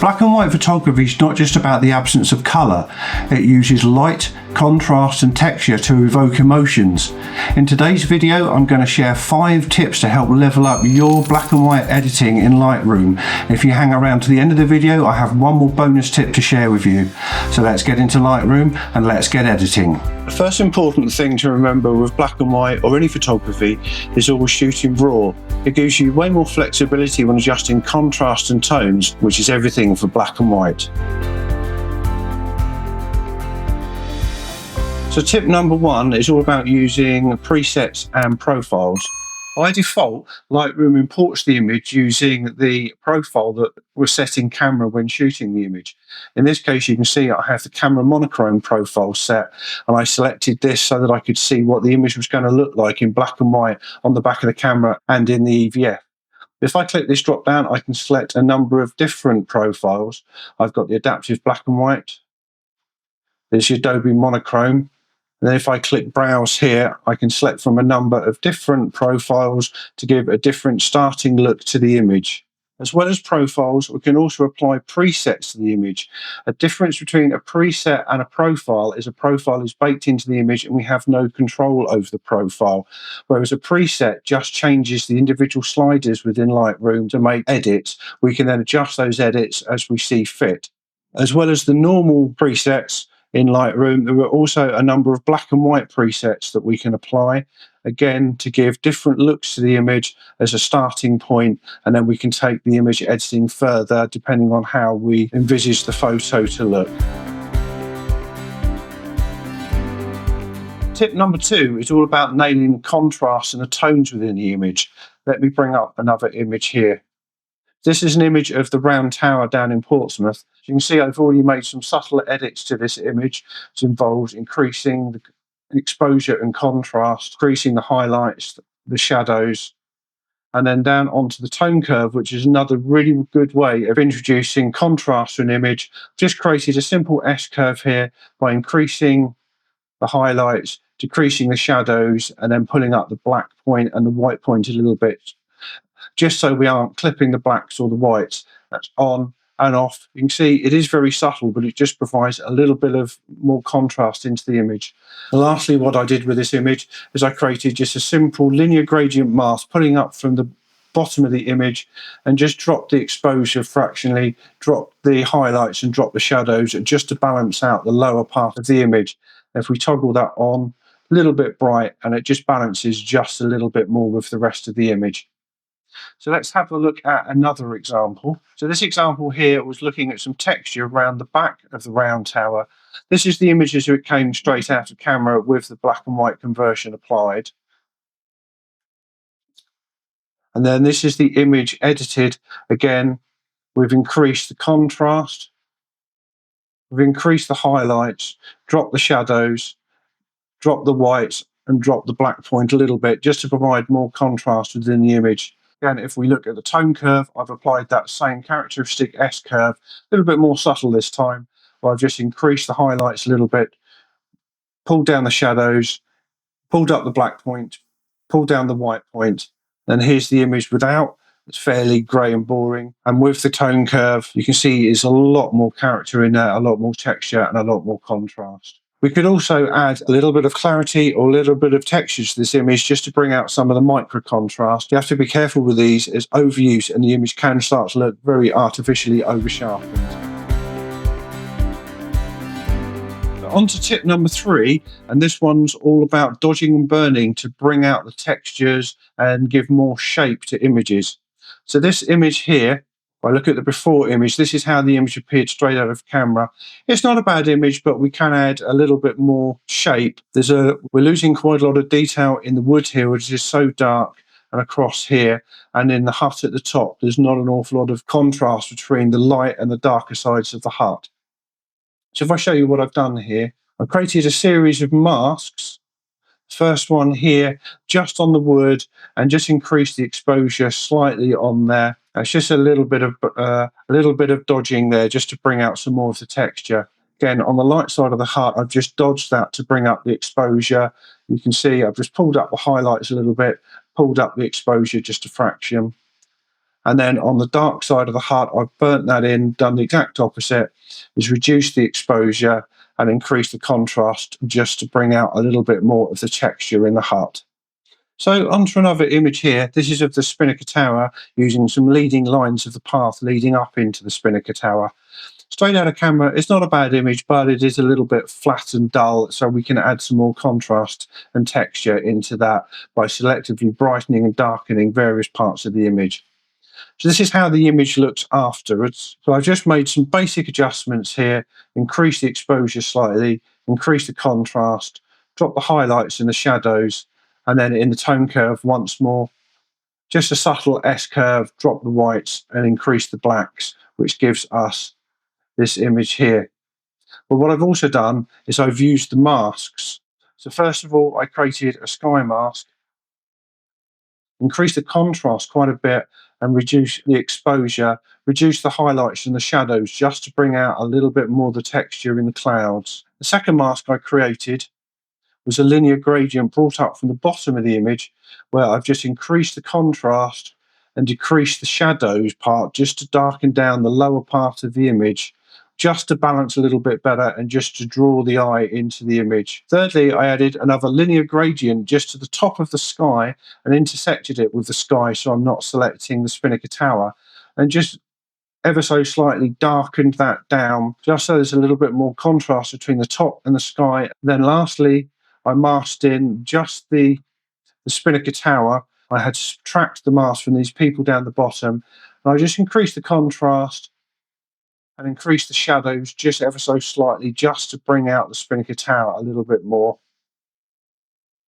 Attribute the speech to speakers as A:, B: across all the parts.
A: Black and white photography is not just about the absence of colour, it uses light, contrast and texture to evoke emotions. In today's video I'm going to share 5 tips to help level up your black and white editing in Lightroom. If you hang around to the end of the video I have one more bonus tip to share with you. So let's get into Lightroom and let's get editing. The first important thing to remember with black and white or any photography is always shooting raw. It gives you way more flexibility when adjusting contrast and tones, which is everything for black and white. So tip number 1 is all about using presets and profiles. By default, Lightroom imports the image using the profile that was set in camera when shooting the image. In this case, you can see I have the camera monochrome profile set, and I selected this so that I could see what the image was going to look like in black and white on the back of the camera and in the EVF. If I click this drop down, I can select a number of different profiles. I've got the adaptive black and white, there's the Adobe monochrome. And then if I click browse here, I can select from a number of different profiles to give a different starting look to the image. As well as profiles, we can also apply presets to the image. A difference between a preset and a profile is baked into the image and we have no control over the profile. Whereas a preset just changes the individual sliders within Lightroom to make edits. We can then adjust those edits as we see fit. As well as the normal presets, in Lightroom, there are also a number of black and white presets that we can apply, again, to give different looks to the image as a starting point, and then we can take the image editing further depending on how we envisage the photo to look. Tip number 2 is all about nailing the contrast and the tones within the image. Let me bring up another image here. This is an image of the round tower down in Portsmouth. As you can see, I've already made some subtle edits to this image. It involves increasing the exposure and contrast, increasing the highlights, the shadows, and then down onto the tone curve, which is another really good way of introducing contrast to an image. I've just created a simple S-curve here by increasing the highlights, decreasing the shadows, and then pulling up the black point and the white point a little bit, just so we aren't clipping the blacks or the whites. That's on and off. You can see it is very subtle, but it just provides a little bit of more contrast into the image. And lastly, what I did with this image is I created just a simple linear gradient mask, pulling up from the bottom of the image and just drop the exposure fractionally, drop the highlights and drop the shadows just to balance out the lower part of the image. If we toggle that on, a little bit bright, and it just balances just a little bit more with the rest of the image. So let's have a look at another example. So this example here was looking at some texture around the back of the round tower. This is the image as it came straight out of camera with the black and white conversion applied. And then this is the image edited. Again, we've increased the contrast, we've increased the highlights, dropped the shadows, dropped the whites, and dropped the black point a little bit just to provide more contrast within the image. Again, if we look at the tone curve, I've applied that same characteristic S-curve, a little bit more subtle this time, where I've just increased the highlights a little bit, pulled down the shadows, pulled up the black point, pulled down the white point. Then here's the image without. It's fairly grey and boring. And with the tone curve, you can see there's a lot more character in there, a lot more texture and a lot more contrast. We could also add a little bit of clarity or a little bit of texture to this image just to bring out some of the micro contrast. You have to be careful with these as overuse and the image can start to look very artificially over-sharpened. On to tip number 3, and this one's all about dodging and burning to bring out the textures and give more shape to images. So this image here, if I look at the before image, this is how the image appeared straight out of camera. It's not a bad image, but we can add a little bit more shape. We're losing quite a lot of detail in the wood here, which is so dark, and across here, and in the hut at the top, there's not an awful lot of contrast between the light and the darker sides of the hut. So if I show you what I've done here, I've created a series of masks. First one here, just on the wood, and just increase the exposure slightly on there. It's just a little bit of dodging there, just to bring out some more of the texture. Again, on the light side of the hut, I've just dodged that to bring up the exposure. You can see I've just pulled up the highlights a little bit, pulled up the exposure just a fraction. And then on the dark side of the hut, I've burnt that in, done the exact opposite, is reduced the exposure and increased the contrast just to bring out a little bit more of the texture in the hut. So onto another image here. This is of the Spinnaker Tower, using some leading lines of the path leading up into the Spinnaker Tower. Straight out of camera, it's not a bad image, but it is a little bit flat and dull, so we can add some more contrast and texture into that by selectively brightening and darkening various parts of the image. So this is how the image looks afterwards. So I've just made some basic adjustments here, increased the exposure slightly, increased the contrast, dropped the highlights and the shadows, and then in the tone curve once more, just a subtle S curve, drop the whites and increase the blacks, which gives us this image here. But what I've also done is I've used the masks. So first of all, I created a sky mask, increased the contrast quite a bit and reduce the exposure, reduce the highlights and the shadows just to bring out a little bit more of the texture in the clouds. The second mask I created was a linear gradient brought up from the bottom of the image, where I've just increased the contrast and decreased the shadows part just to darken down the lower part of the image, just to balance a little bit better and just to draw the eye into the image. Thirdly, I added another linear gradient just to the top of the sky and intersected it with the sky, so I'm not selecting the Spinnaker Tower, and just ever so slightly darkened that down, just so there's a little bit more contrast between the top and the sky. Then lastly, I masked in just the Spinnaker Tower. I had subtracted the mask from these people down the bottom, and I just increased the contrast and increased the shadows just ever so slightly, just to bring out the Spinnaker Tower a little bit more.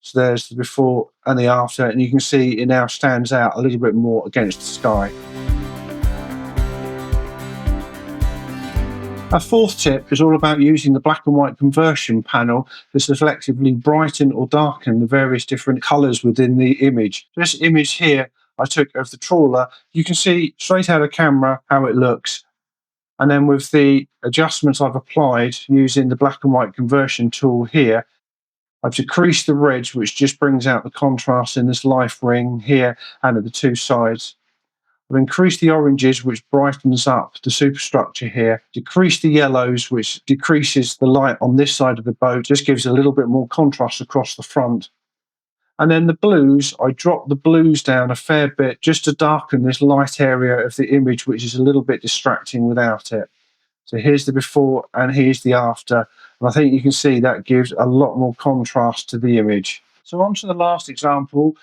A: So there's the before and the after, and you can see it now stands out a little bit more against the sky. Our fourth tip is all about using the black and white conversion panel to selectively brighten or darken the various different colours within the image. This image here I took of the trawler, you can see straight out of camera how it looks. And then with the adjustments I've applied using the black and white conversion tool here, I've decreased the reds, which just brings out the contrast in this life ring here and at the two sides. I've increased the oranges, which brightens up the superstructure here, decreased the yellows, which decreases the light on this side of the boat, just gives a little bit more contrast across the front. And then the blues, I dropped the blues down a fair bit just to darken this light area of the image, which is a little bit distracting without it. So here's the before and here's the after. And I think you can see that gives a lot more contrast to the image. So on to the last example,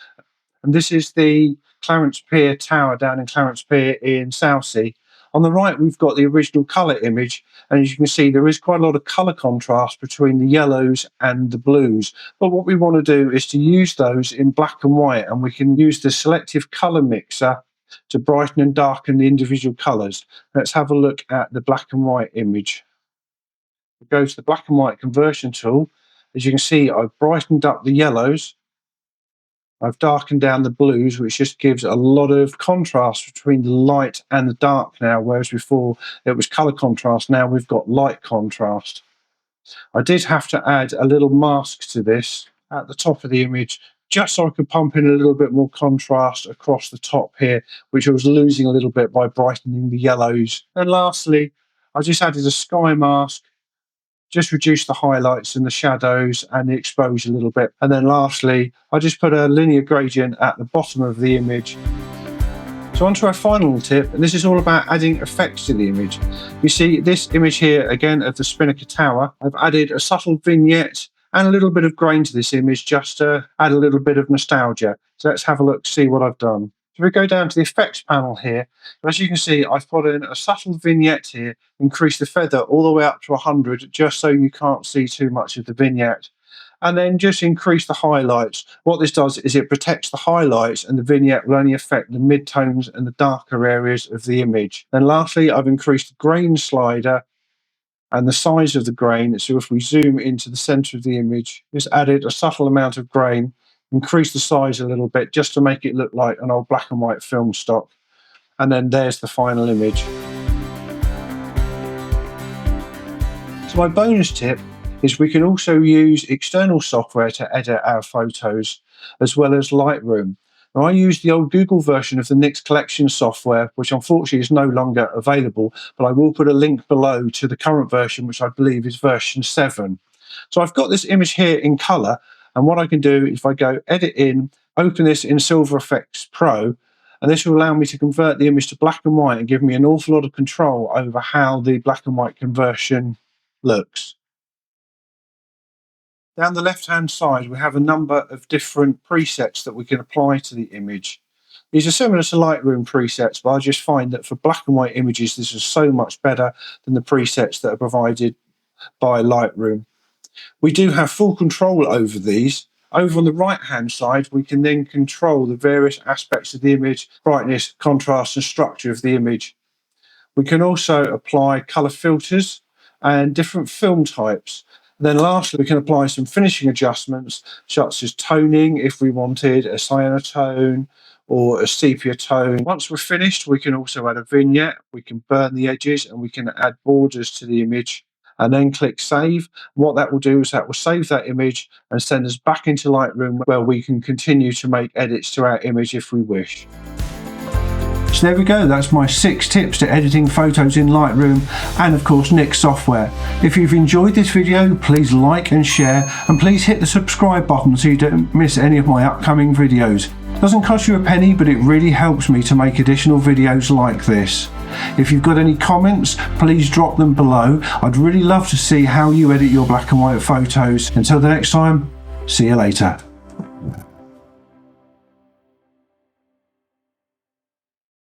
A: and this is the Clarence Pier Tower down in Clarence Pier in Southsea. On the right, we've got the original colour image, and as you can see, there is quite a lot of colour contrast between the yellows and the blues. But what we want to do is to use those in black and white, and we can use the selective colour mixer to brighten and darken the individual colours. Let's have a look at the black and white image. We go to the black and white conversion tool. As you can see, I've brightened up the yellows. I've darkened down the blues, which just gives a lot of contrast between the light and the dark now, whereas before it was colour contrast. Now we've got light contrast. I did have to add a little mask to this at the top of the image, just so I could pump in a little bit more contrast across the top here, which I was losing a little bit by brightening the yellows. And lastly, I just added a sky mask, just reduce the highlights and the shadows and the exposure a little bit. And then lastly, I just put a linear gradient at the bottom of the image. So on to our final tip, and this is all about adding effects to the image. You see this image here again of the Spinnaker Tower. I've added a subtle vignette and a little bit of grain to this image just to add a little bit of nostalgia. So let's have a look, see what I've done. So we go down to the effects panel here. As you can see, I've put in a subtle vignette here, increase the feather all the way up to 100, just so you can't see too much of the vignette. And then just increase the highlights. What this does is it protects the highlights, and the vignette will only affect the mid-tones and the darker areas of the image. Then lastly, I've increased the grain slider and the size of the grain. So if we zoom into the center of the image, just added a subtle amount of grain, increase the size a little bit just to make it look like an old black and white film stock. And then there's the final image. So my bonus tip is we can also use external software to edit our photos, as well as Lightroom. Now, I use the old Google version of the NYX collection software, which unfortunately is no longer available, but I will put a link below to the current version, which I believe is version 7. So I've got this image here in colour, and what I can do, if I go edit in, open this in Silver Effects Pro, and this will allow me to convert the image to black and white and give me an awful lot of control over how the black and white conversion looks. Down the left-hand side, we have a number of different presets that we can apply to the image. These are similar to Lightroom presets, but I just find that for black and white images, this is so much better than the presets that are provided by Lightroom. We do have full control over these. Over on the right-hand side, we can then control the various aspects of the image, brightness, contrast, and structure of the image. We can also apply colour filters and different film types. Then lastly, we can apply some finishing adjustments, such as toning if we wanted a cyanotone or a sepia tone. Once we're finished, we can also add a vignette, we can burn the edges, and we can add borders to the image, and then click save. What that will do is that will save that image and send us back into Lightroom, where we can continue to make edits to our image if we wish. So there we go, that's my 6 tips to editing photos in Lightroom and of course NYX software. If you've enjoyed this video, please like and share, and please hit the subscribe button so you don't miss any of my upcoming videos. It doesn't cost you a penny, but it really helps me to make additional videos like this. If you've got any comments, please drop them below. I'd really love to see how you edit your black and white photos. Until the next time, see you later.